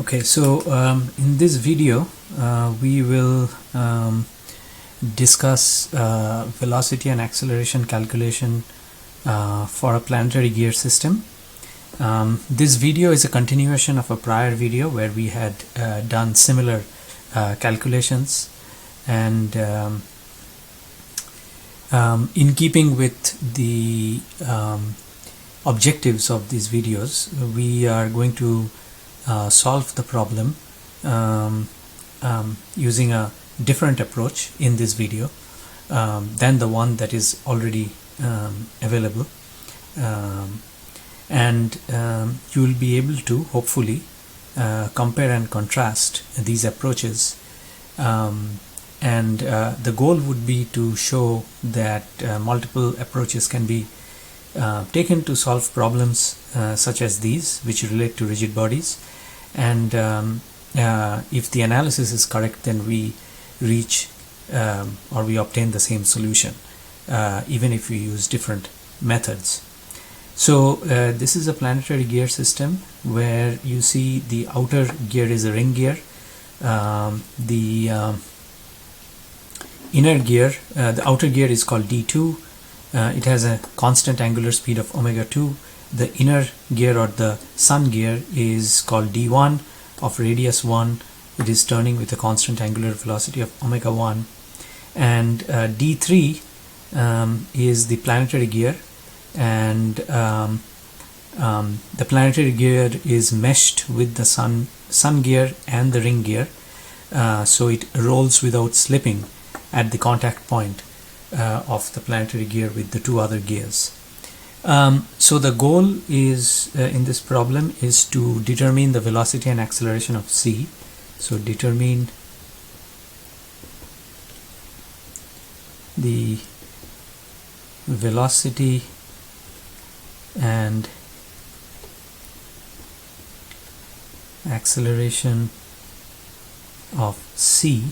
Okay, so in this video we will discuss velocity and acceleration calculation for a planetary gear system. This video is a continuation of a prior video where we had done similar calculations, and in keeping with the objectives of these videos, we are going to solve the problem using a different approach in this video than the one that is already available, and you will be able to hopefully compare and contrast these approaches, and the goal would be to show that multiple approaches can be taken to solve problems such as these, which relate to rigid bodies, and if the analysis is correct, then we reach or we obtain the same solution even if we use different methods. So this is a planetary gear system where you see the outer gear is a ring gear, the inner gear, the outer gear is called D2. It has a constant angular speed of omega 2. The inner gear, or the sun gear, is called D1 of radius 1. It is turning with a constant angular velocity of omega 1. And D3 is the planetary gear, and the planetary gear is meshed with the sun gear and the ring gear, so it rolls without slipping at the contact point of the planetary gear with the two other gears. So the goal is in this problem is to determine the velocity and acceleration of C. So determine the velocity and acceleration of C.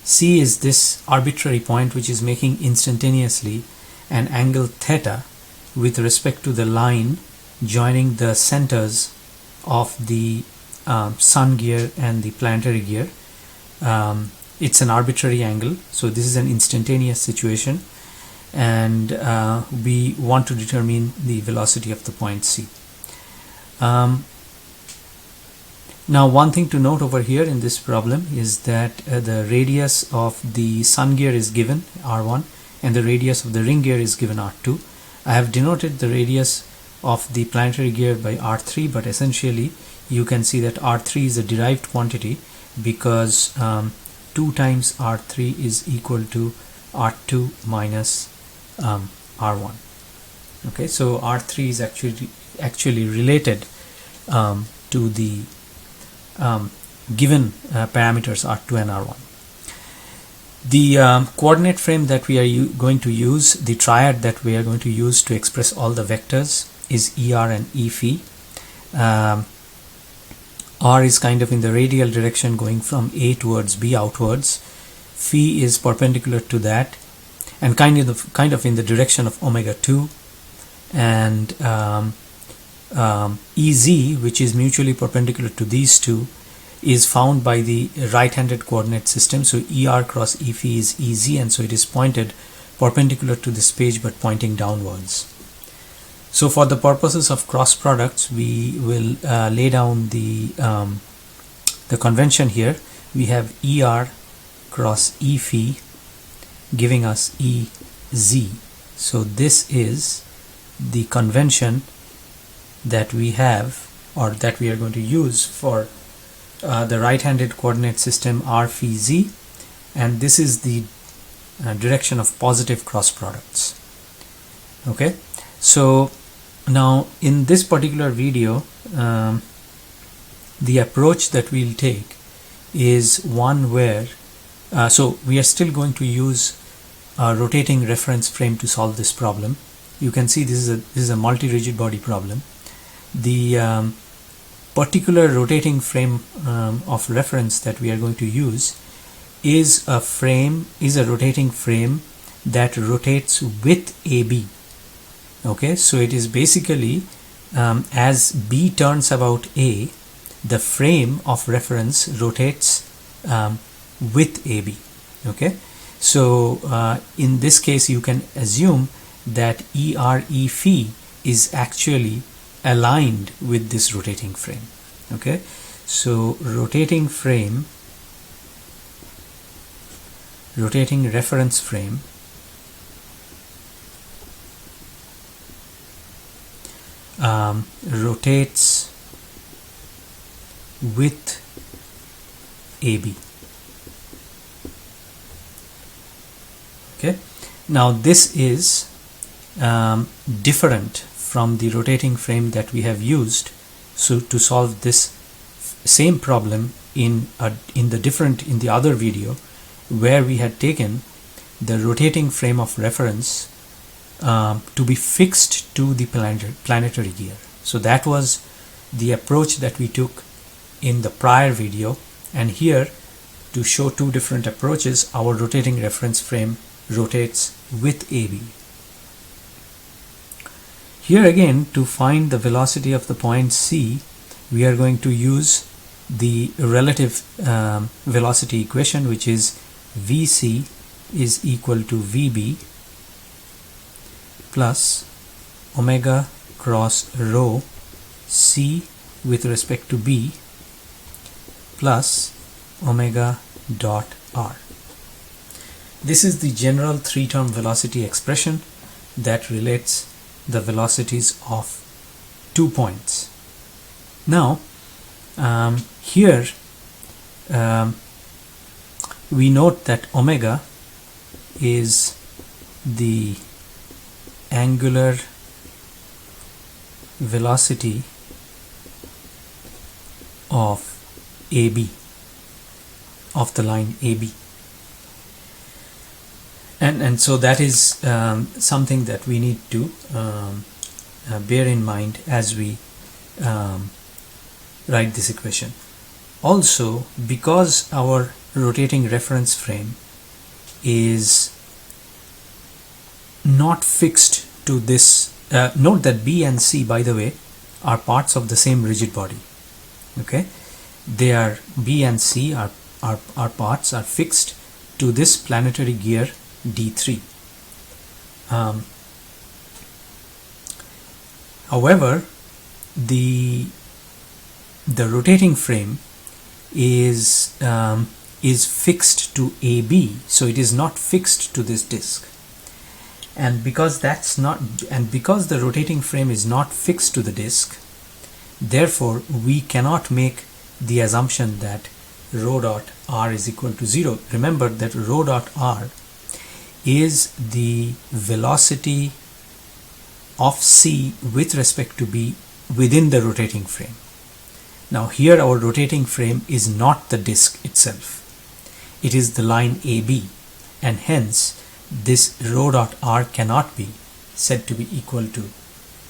C is this arbitrary point which is making instantaneously an angle theta with respect to the line joining the centers of the sun gear and the planetary gear. It's an arbitrary angle, so this is an instantaneous situation, and we want to determine the velocity of the point C. Now, one thing to note over here in this problem is that the radius of the sun gear is given R1 and the radius of the ring gear is given R2. I have denoted the radius of the planetary gear by R3, but essentially you can see that R3 is a derived quantity because 2 times R3 is equal to R2 minus R1. Okay, so R3 is actually related to the given parameters R2 and R1. The coordinate frame that we are going to use, the triad that we are going to use to express all the vectors, is ER and E phi. R is kind of in the radial direction going from A towards B outwards. Phi is perpendicular to that and kind of in the direction of omega 2, and EZ, which is mutually perpendicular to these two, is found by the right-handed coordinate system. So ER cross E phi is EZ, and so it is pointed perpendicular to this page but pointing downwards. So for the purposes of cross products, we will lay down the convention here. We have ER cross E phi giving us EZ. So this is the convention that we have, or that we are going to use for the right-handed coordinate system R phi Z, and this is the direction of positive cross products. Okay, so now in this particular video, the approach that we'll take is one where so we are still going to use a rotating reference frame to solve this problem. You can see this is a multi-rigid body problem. The particular rotating frame of reference that we are going to use is a rotating frame that rotates with AB. Okay, so it is basically as B turns about A, the frame of reference rotates with AB. Okay, so in this case you can assume that ERE phi is actually aligned with this rotating frame. Okay, so rotating reference frame rotates with AB. Okay, now this is different from the rotating frame that we have used to solve this same problem in the other video, where we had taken the rotating frame of reference to be fixed to the planetary gear. So that was the approach that we took in the prior video, and here, to show two different approaches, our rotating reference frame rotates with AB. Here again, to find the velocity of the point C, we are going to use the relative velocity equation, which is Vc is equal to Vb plus omega cross rho C with respect to B plus omega dot r. This is the general three-term velocity expression that relates the velocities of 2 points. Now here we note that omega is the angular velocity of AB, of the line AB, and so that is something that we need to bear in mind as we write this equation. Also, because our rotating reference frame is not fixed to this, note that B and C, by the way, are parts of the same rigid body. Okay, they are, B and C are parts are fixed to this planetary gear D3. However, the rotating frame is fixed to AB, so it is not fixed to this disk. And because the rotating frame is not fixed to the disk, therefore we cannot make the assumption that rho dot r is equal to 0. Remember that rho dot r is the velocity of C with respect to B within the rotating frame. Now here our rotating frame is not the disk itself. It is the line AB, and hence this rho dot r cannot be said to be equal to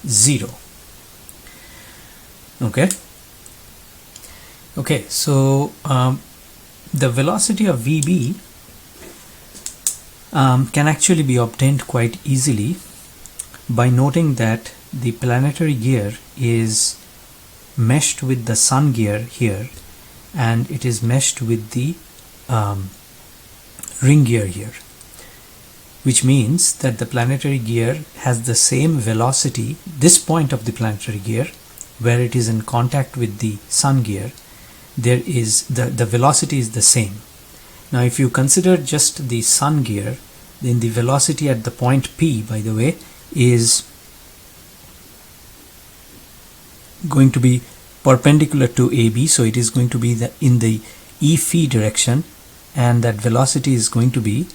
0. Okay, so the velocity of Vb can actually be obtained quite easily by noting that the planetary gear is meshed with the sun gear here, and it is meshed with the ring gear here, which means that the planetary gear has the same velocity. This point of the planetary gear, where it is in contact with the sun gear, there is the velocity is the same. Now if you consider just the sun gear, then the velocity at the point P, by the way, is going to be perpendicular to AB, so it is going to be in the E phi direction, and that velocity is going to be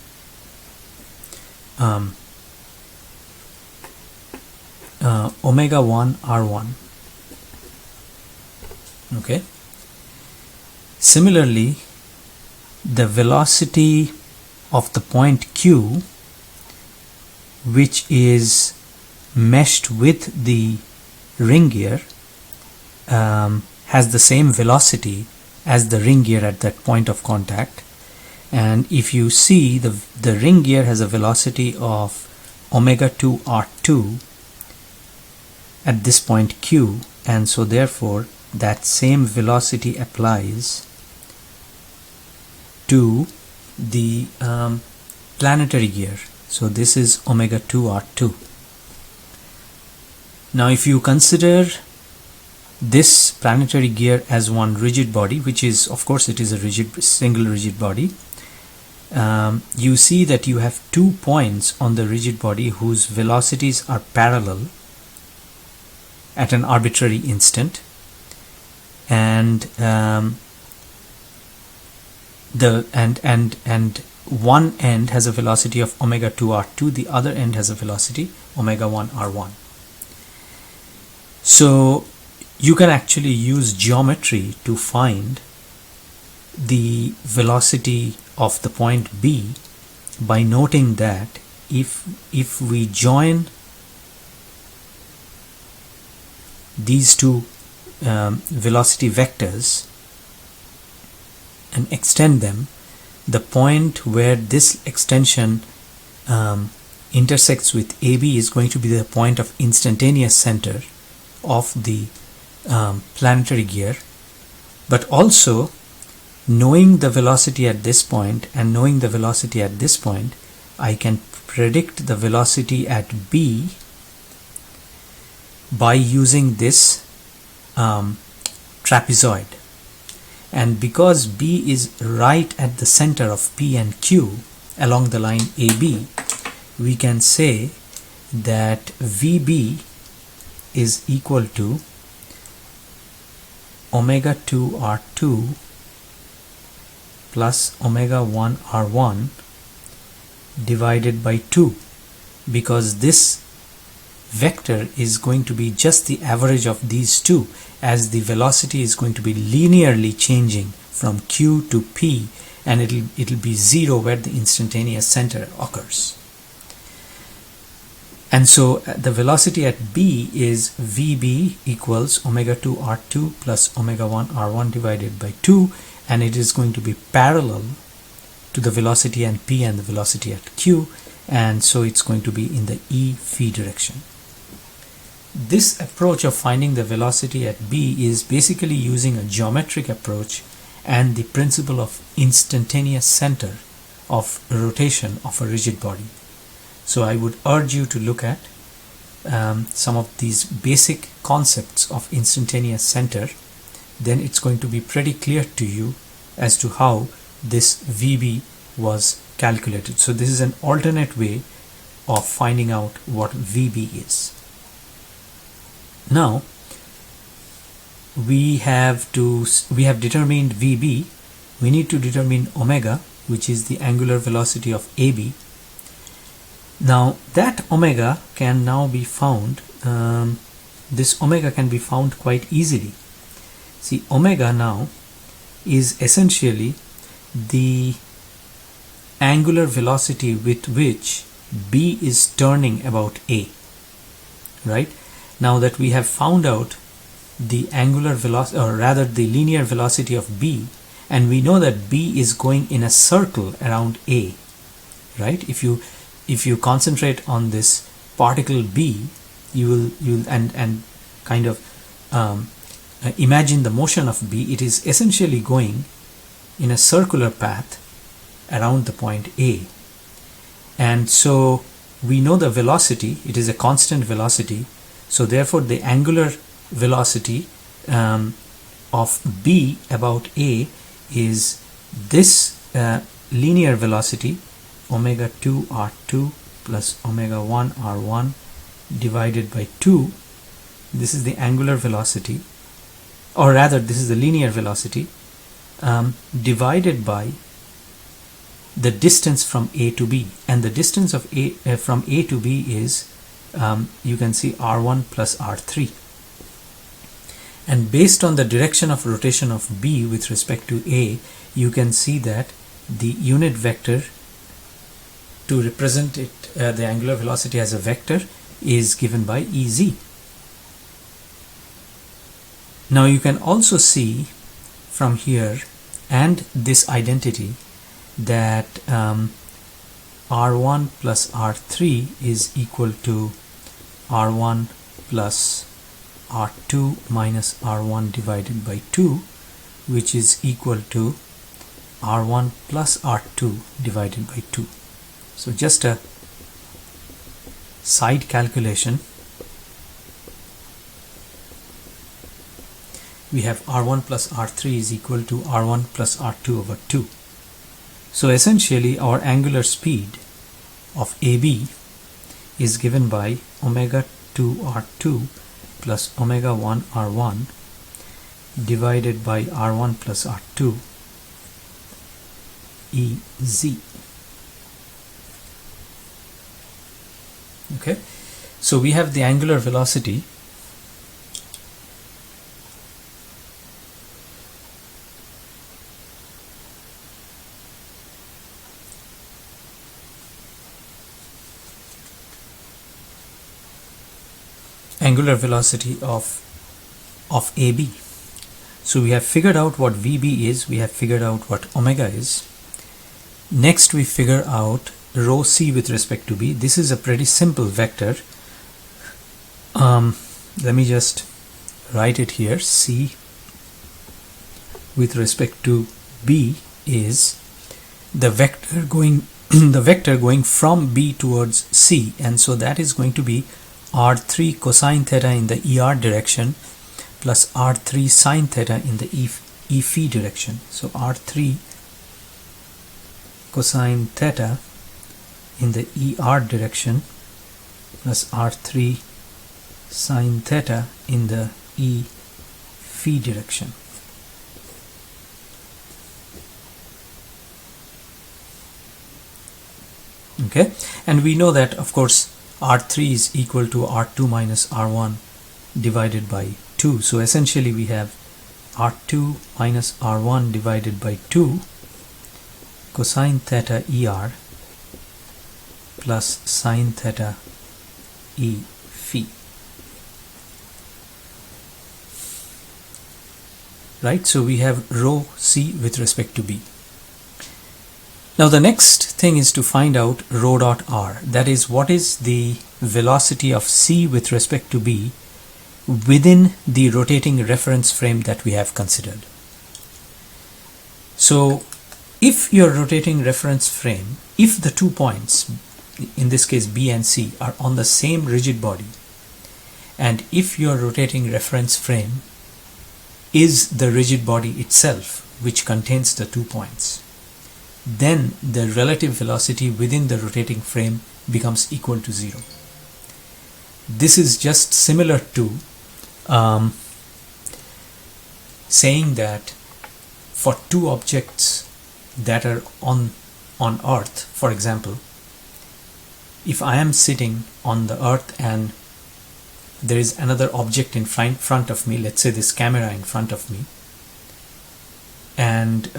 omega 1 r1. Okay, similarly the velocity of the point Q, which is meshed with the ring gear, has the same velocity as the ring gear at that point of contact. And if you see, the ring gear has a velocity of omega 2 r2 at this point Q, and so therefore that same velocity applies to the planetary gear. So this is omega 2 R2. Now if you consider this planetary gear as one rigid body, which is, of course, it is a single rigid body, you see that you have 2 points on the rigid body whose velocities are parallel at an arbitrary instant, and one end has a velocity of omega 2 R2, the other end has a velocity omega 1 R1. So you can actually use geometry to find the velocity of the point B by noting that if we join these two velocity vectors and extend them, the point where this extension intersects with AB is going to be the point of instantaneous center of the planetary gear. But also, knowing the velocity at this point and knowing the velocity at this point, I can predict the velocity at B by using this trapezoid. And because B is right at the center of P and Q along the line AB, we can say that VB is equal to omega 2 R2 plus omega 1 R1 divided by 2, because this vector is going to be just the average of these two, as the velocity is going to be linearly changing from Q to P, and it'll be 0 where the instantaneous center occurs. And so the velocity at B is VB equals omega 2 R2 plus omega 1 R1 divided by 2, and it is going to be parallel to the velocity at P and the velocity at Q, and so it's going to be in the E phi direction. This approach of finding the velocity at B is basically using a geometric approach and the principle of instantaneous center of rotation of a rigid body. So I would urge you to look at some of these basic concepts of instantaneous center. Then it's going to be pretty clear to you as to how this VB was calculated. So this is an alternate way of finding out what VB is. Now we have determined VB. We need to determine omega, which is the angular velocity of AB. Now that omega can now be found, this omega can be found quite easily. See, omega now is essentially the angular velocity with which B is turning about A, right? Now that we have found out the angular velocity, or rather the linear velocity of B, and we know that B is going in a circle around A, right? If you concentrate on this particle B, you will kind of imagine the motion of B. It is essentially going in a circular path around the point A, and so we know the velocity. It is a constant velocity, so therefore the angular velocity of B about A is this linear velocity omega 2 R2 plus omega 1 R1 divided by 2. This is the angular velocity, or rather this is the linear velocity, divided by the distance from A to B, and the distance of from A to B is you can see R1 plus R3, and based on the direction of rotation of B with respect to A, you can see that the unit vector to represent it, the angular velocity as a vector, is given by EZ. Now you can also see from here and this identity that R1 plus R3 is equal to R1 plus R2 minus R1 divided by 2, which is equal to R1 plus R2 divided by 2. So just a side calculation. We have R1 plus R3 is equal to R1 plus R2 over 2. So essentially our angular speed of AB is given by omega 2 R2 plus omega 1 R1 divided by R1 plus R2 EZ. Okay, so we have the angular velocity of AB. So we have figured out what VB is, we have figured out what omega is. Next we figure out rho c with respect to B. This is a pretty simple vector. Let me just write it here. C with respect to B is the vector going from B towards C, and so that is going to be R3 cosine theta in the ER direction plus R3 sine theta in the E phi direction. So R3 cosine theta in the ER direction plus R3 sine theta in the E phi direction. Okay, and we know that of course R3 is equal to R2 minus R1 divided by 2. So essentially we have R2 minus R1 divided by 2 cosine theta ER plus sine theta E phi. Right, so we have rho c with respect to B. Now the next thing is to find out rho dot r, that is what is the velocity of c with respect to B within the rotating reference frame that we have considered. So if your rotating reference frame, if the 2 points, in this case B and C, are on the same rigid body, and if your rotating reference frame is the rigid body itself which contains the 2 points, then the relative velocity within the rotating frame becomes equal to 0. This is just similar to saying that for two objects that are on Earth, for example, if I am sitting on the Earth and there is another object in front of me, let's say this camera in front of me, and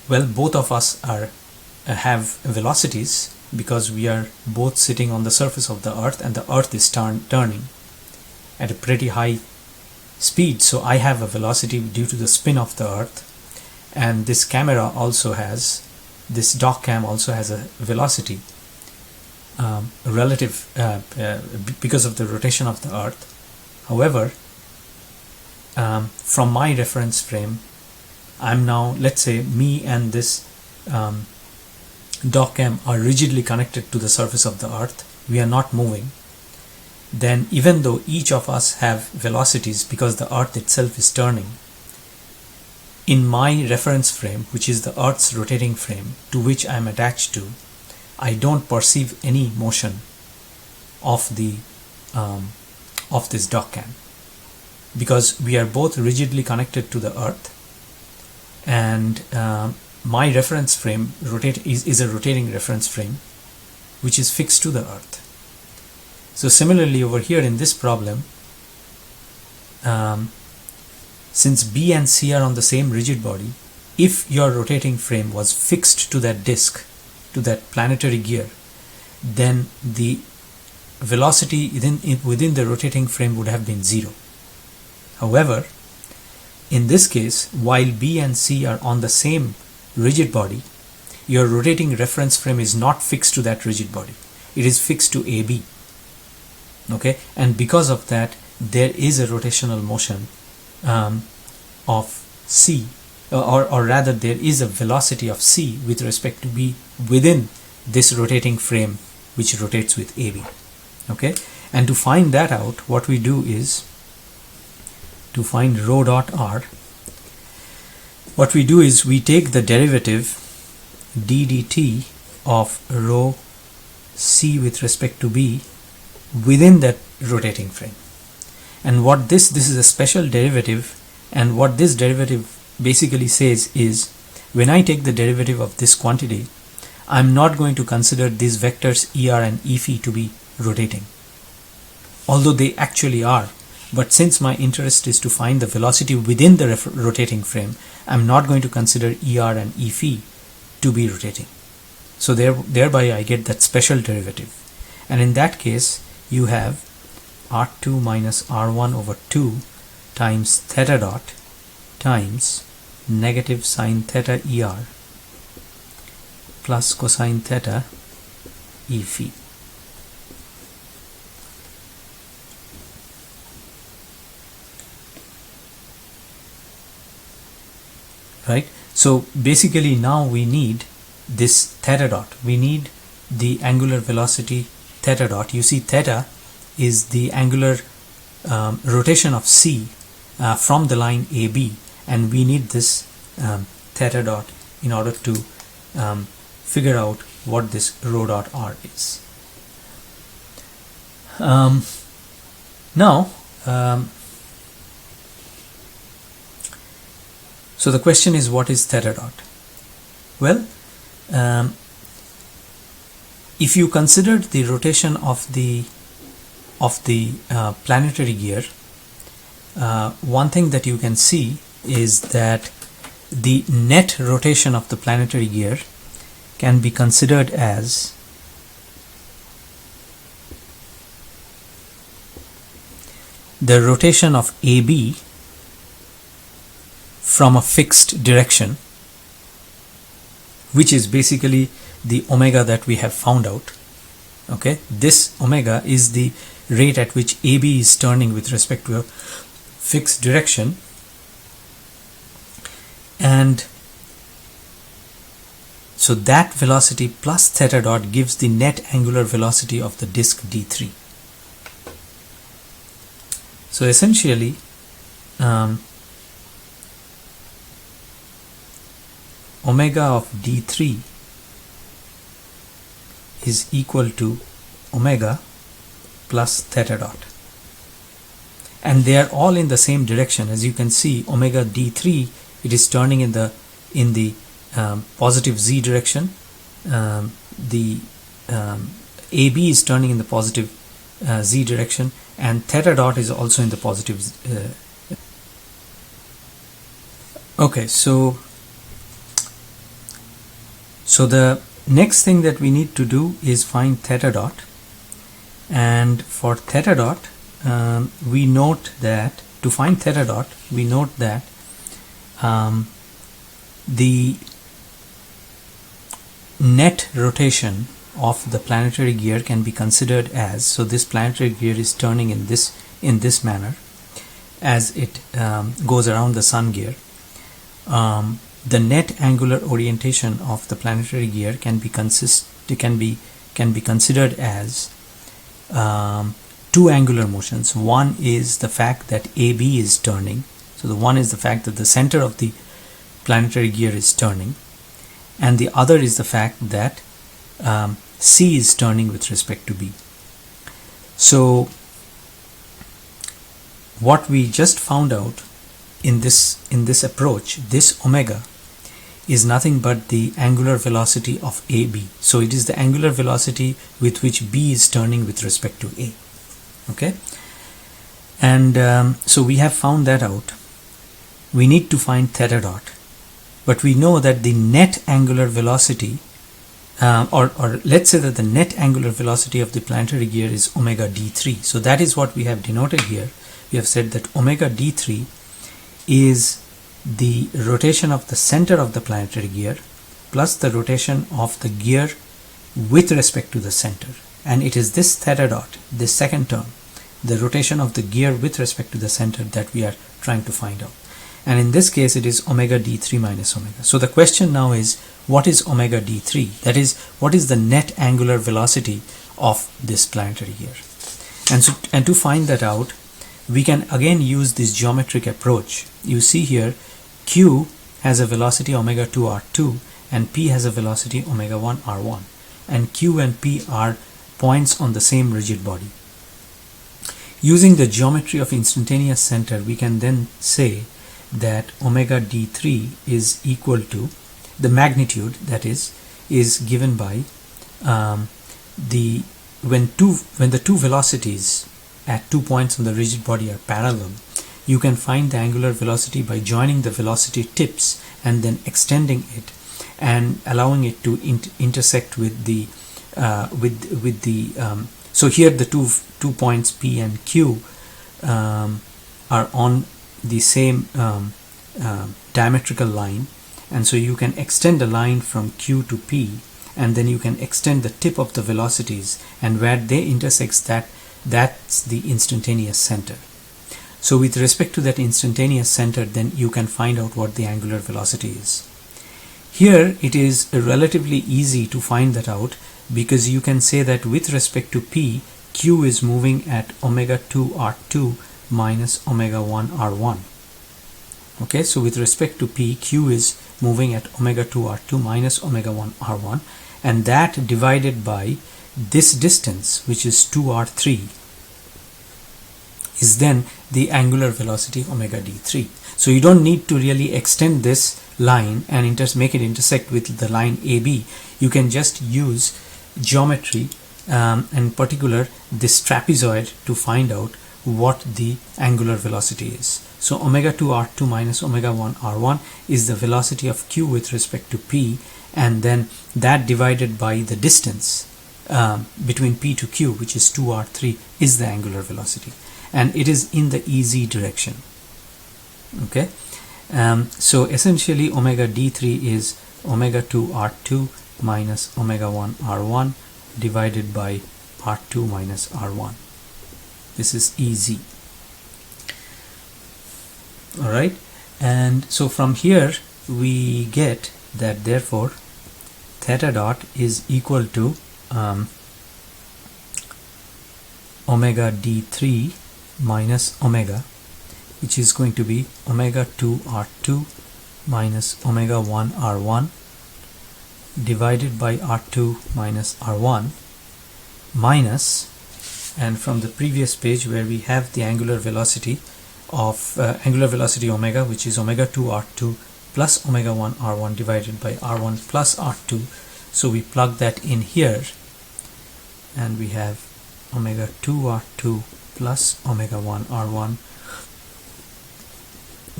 well, both of us have velocities because we are both sitting on the surface of the Earth and the Earth is turning at a pretty high speed. So I have a velocity due to the spin of the Earth, and this camera also has, this dock cam also has a velocity relative because of the rotation of the Earth. However, from my reference frame, I'm now, let's say me and this dock cam are rigidly connected to the surface of the Earth. We are not moving. Then even though each of us have velocities because the Earth itself is turning, in my reference frame, which is the Earth's rotating frame to which I am attached to, I don't perceive any motion of the of this dock cam because we are both rigidly connected to the Earth, and my reference frame is a rotating reference frame which is fixed to the Earth. So similarly over here in this problem, since B and C are on the same rigid body, if your rotating frame was fixed to that disk, to that planetary gear, then the velocity within the rotating frame would have been 0. However, in this case, while B and C are on the same rigid body, your rotating reference frame is not fixed to that rigid body. it is fixed to AB. Okay, and because of that there is a rotational motion of C, or rather there is a velocity of C with respect to B within this rotating frame which rotates with AB. Okay, and to find that out, what we do is to find rho dot r, what we do is we take the derivative d dt of rho C with respect to B within that rotating frame. And what this is a special derivative, and what this derivative basically says is, when I take the derivative of this quantity, I'm not going to consider these vectors ER and E phi to be rotating, although they actually are. But since my interest is to find the velocity within the rotating frame, I'm not going to consider ER and E phi to be rotating. So thereby I get that special derivative. And in that case, you have R2 minus R1 over 2 times theta dot times negative sine theta ER plus cosine theta E phi. Right? So basically now we need this theta dot. We need the angular velocity theta dot. You see, theta is the angular rotation of C from the line AB, and we need this theta dot in order to figure out what this rho dot r is. So the question is, what is theta dot? Well, if you considered the rotation of the planetary gear, one thing that you can see is that the net rotation of the planetary gear can be considered as the rotation of AB from a fixed direction, which is basically the omega that we have found out. Okay, this omega is the rate at which AB is turning with respect to a fixed direction, and so that velocity plus theta dot gives the net angular velocity of the disk d3. So essentially omega of d3 is equal to omega plus theta dot, and they are all in the same direction. As you can see, omega d3, it is turning in the positive z direction. The AB is turning in the positive z direction, and theta dot is also in the positive okay, so the next thing that we need to do is find theta dot, and for theta dot we note that to find theta dot we note that the net rotation of the planetary gear can be considered as, so this planetary gear is turning in this manner as it goes around the sun gear. The net angular orientation of the planetary gear can be considered as two angular motions. One is the fact that AB is turning, so the one is the fact that the center of the planetary gear is turning, and the other is the fact that C is turning with respect to B. So what we just found out in this approach, this omega is nothing but the angular velocity of AB. So it is the angular velocity with which B is turning with respect to A. Okay, and so we have found that out. We need to find theta dot, but we know that the net angular velocity or let's say that the net angular velocity of the planetary gear is omega d3. So that is what we have denoted here. We have said that omega d3 is the rotation of the center of the planetary gear plus the rotation of the gear with respect to the center. and it is this theta dot, this second term, the rotation of the gear with respect to the center, that we are trying to find out. And in this case it is omega d3 minus omega. So the question now is, what is omega d3? That is, what is the net angular velocity of this planetary gear? And to find that out, we can again use this geometric approach. You see here, Q has a velocity omega 2 r2 and P has a velocity omega 1 r1, and Q and P are points on the same rigid body. Using the geometry of instantaneous center, we can then say that omega d3 is equal to the magnitude, that is given by when the two velocities at 2 points on the rigid body are parallel. You can find the angular velocity by joining the velocity tips and then extending it and allowing it to intersect with the so here the two points P and Q are on the same diametrical line, and so you can extend a line from Q to P, and then you can extend the tip of the velocities, and where they intersect, that's the instantaneous center. So with respect to that instantaneous center, then you can find out what the angular velocity is. Here it is relatively easy to find that out, because you can say that with respect to P, Q is moving at omega 2 r2 minus omega 1 r1. Okay, so with respect to P, Q is moving at omega 2 r2 minus omega 1 r1, and that divided by this distance, which is 2 r3, is then the angular velocity omega d3. So you don't need to really extend this line and make it intersect with the line AB. You can just use geometry, in particular this trapezoid, to find out what the angular velocity is. So omega 2 r2 minus omega 1 r1 is the velocity of Q with respect to P, and then that divided by the distance between P to Q, which is 2 r3, is the angular velocity, and it is in the EZ direction. Okay, so essentially omega d3 is omega 2 r2 minus omega 1 r1 divided by r2 minus r1. This is EZ. Alright, and so from here we get that therefore theta dot is equal to omega d3 minus omega, which is going to be omega 2 r2 minus omega 1 r1 divided by r2 minus r1 minus, and from the previous page where we have the angular velocity of angular velocity omega, which is omega 2 r2 plus omega 1 r1 divided by r1 plus r2, so we plug that in here and we have omega 2 r2 plus omega 1 r1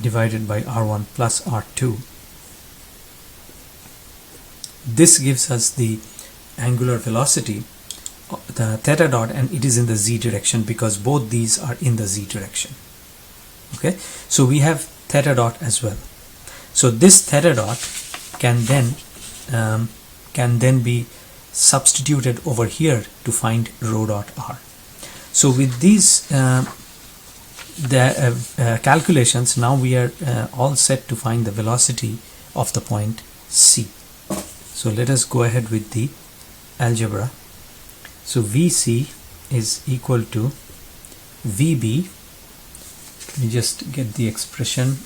divided by r1 plus r2. This gives us the angular velocity, the theta dot, and it is in the z direction because both these are in the z direction. Okay, so we have theta dot as well. So this theta dot can then be substituted over here to find rho dot r. So with these calculations, now we are all set to find the velocity of the point C. So let us go ahead with the algebra. So VC is equal to VB. Let me just get the expression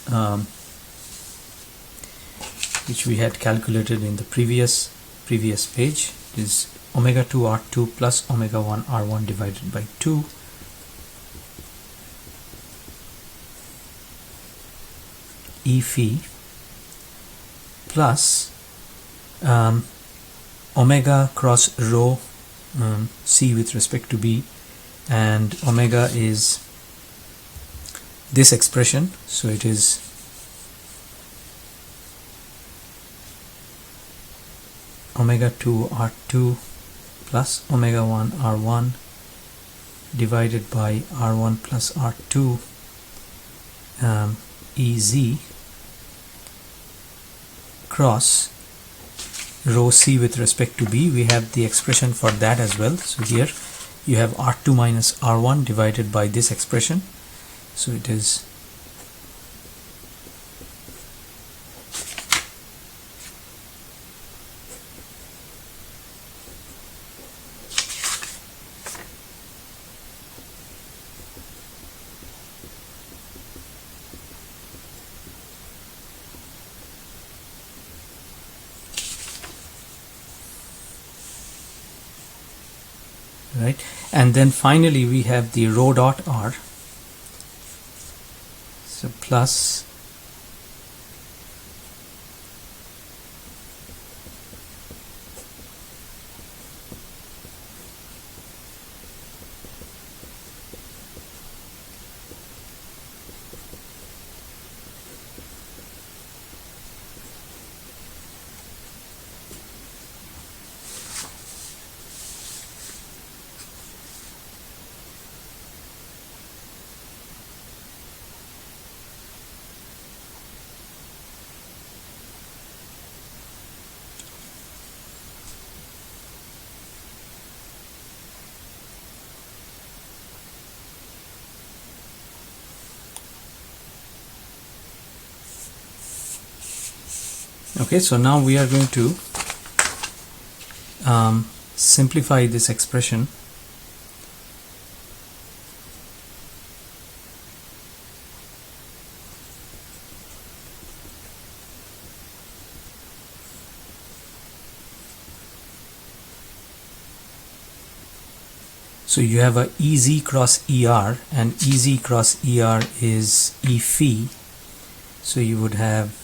which we had calculated in the previous page. It is omega 2 r2 plus omega 1 r1 divided by 2 E phi plus omega cross rho C with respect to B, and omega is this expression, so it is omega 2 r2 plus omega 1 r1 divided by r1 plus r2 EZ cross rho C with respect to B, we have the expression for that as well. So here you have R2 minus R1 divided by this expression. So it is right, and then finally we have the rho dot R, so plus okay. So now we are going to simplify this expression. So you have a EZ cross ER, and EZ cross ER is E phi. So you would have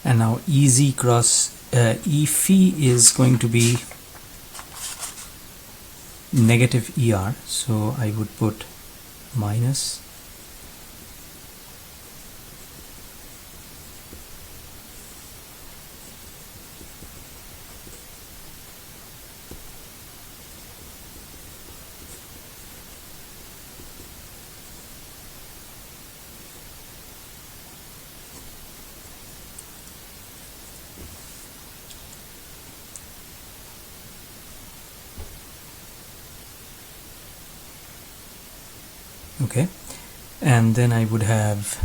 and now EZ cross E phi is going to be negative ER, so I would put minus okay, and then I would have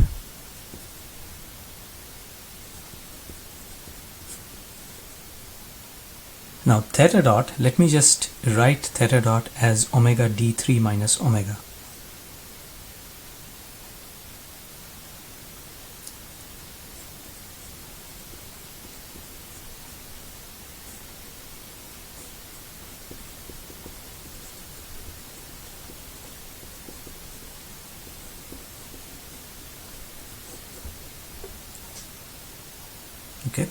now theta dot. Let me just write theta dot as omega d3 minus omega. Okay,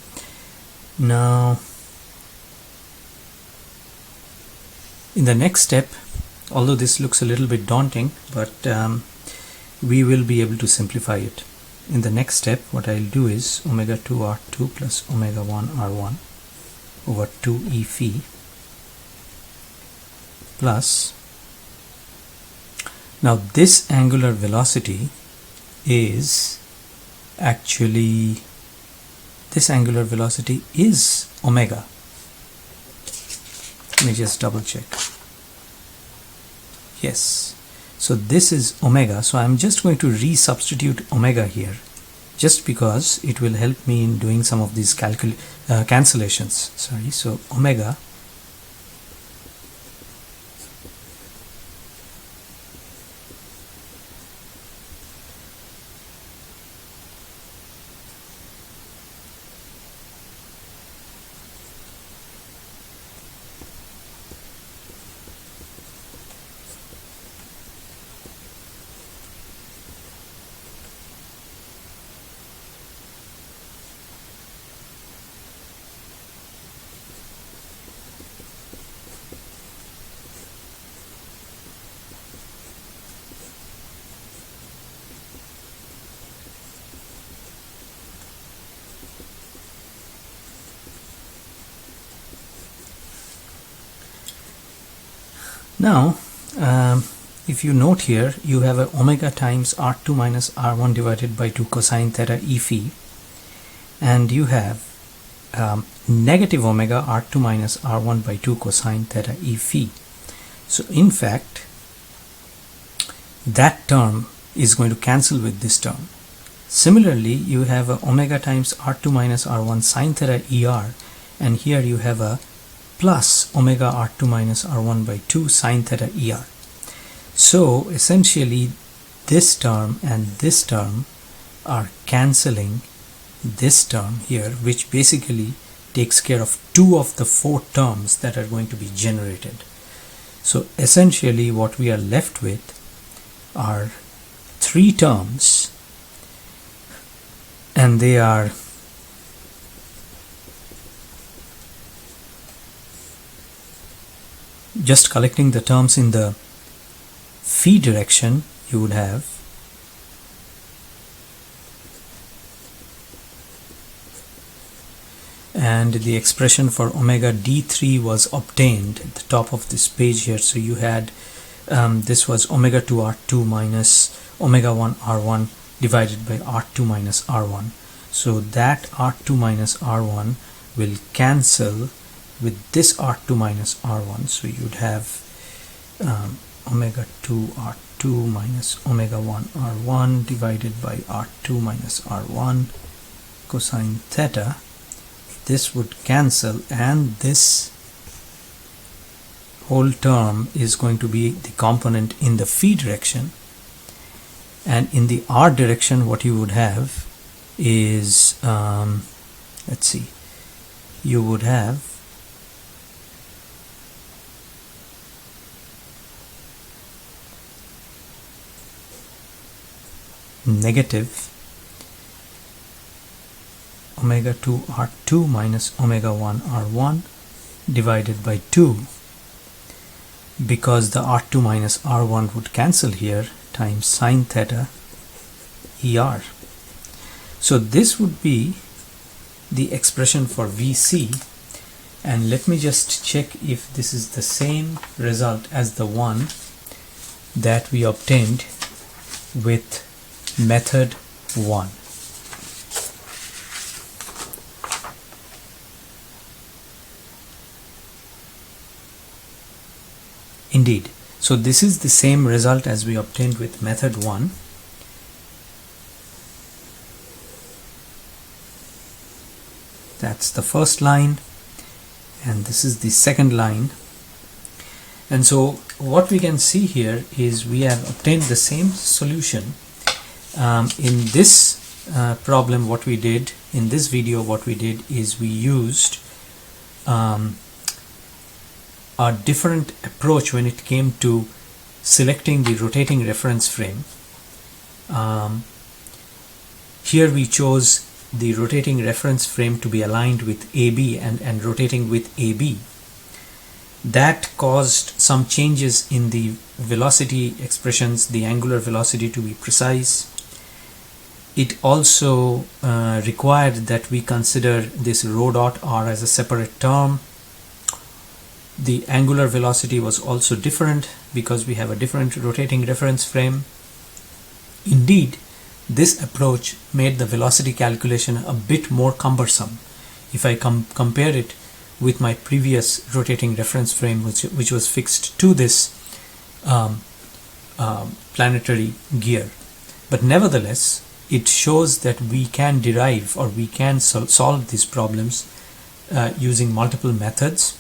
now in the next step, although this looks a little bit daunting, but we will be able to simplify it. In the next step, what I'll do is omega 2 R2 plus omega 1 R1 over 2 E phi plus, now this angular velocity is actually, this angular velocity is omega. Let me just double check. Yes, so this is omega, so I'm just going to resubstitute omega here just because it will help me in doing some of these cancellations. Sorry, so omega Now if you note here, you have a omega times r2 minus r1 divided by 2 cosine theta e phi, and you have negative omega r2 minus r1 by 2 cosine theta e phi. So in fact that term is going to cancel with this term. Similarly, you have a omega times r2 minus r1 sine theta er, and here you have a plus omega r2 minus r1 by 2 sine theta er. So essentially this term and this term are cancelling this term here, which basically takes care of 2 of the 4 terms that are going to be generated. So essentially what we are left with are 3 terms, and they are just collecting the terms in the phi direction. You would have and the expression for omega d3 was obtained at the top of this page here. So you had this was omega 2 r2 minus omega 1 r1 divided by r2 minus r1. So that r2 minus r1 will cancel with this r2 minus r1. So you'd have omega 2 r2 minus omega 1 r1 divided by r2 minus r1 cosine theta. This would cancel, and this whole term is going to be the component in the phi direction, and in the r direction what you would have is let's see, you would have negative omega 2 r2 minus omega 1 r1 divided by 2, because the r2 minus r1 would cancel here, times sine theta er. So this would be the expression for VC, and let me just check if this is the same result as the one that we obtained with method 1. Indeed, so this is the same result as we obtained with method 1. That's the first line, and this is the second line. And so what we can see here is we have obtained the same solution. In this problem, what we did in this video, what we did is we used a different approach when it came to selecting the rotating reference frame. Here we chose the rotating reference frame to be aligned with AB and rotating with AB. That caused some changes in the velocity expressions, the angular velocity to be precise. It also required that we consider this rho dot r as a separate term. The angular velocity was also different because we have a different rotating reference frame. Indeed, this approach made the velocity calculation a bit more cumbersome if I compare it with my previous rotating reference frame, which was fixed to this planetary gear. But nevertheless, it shows that we can derive, or we can solve these problems using multiple methods.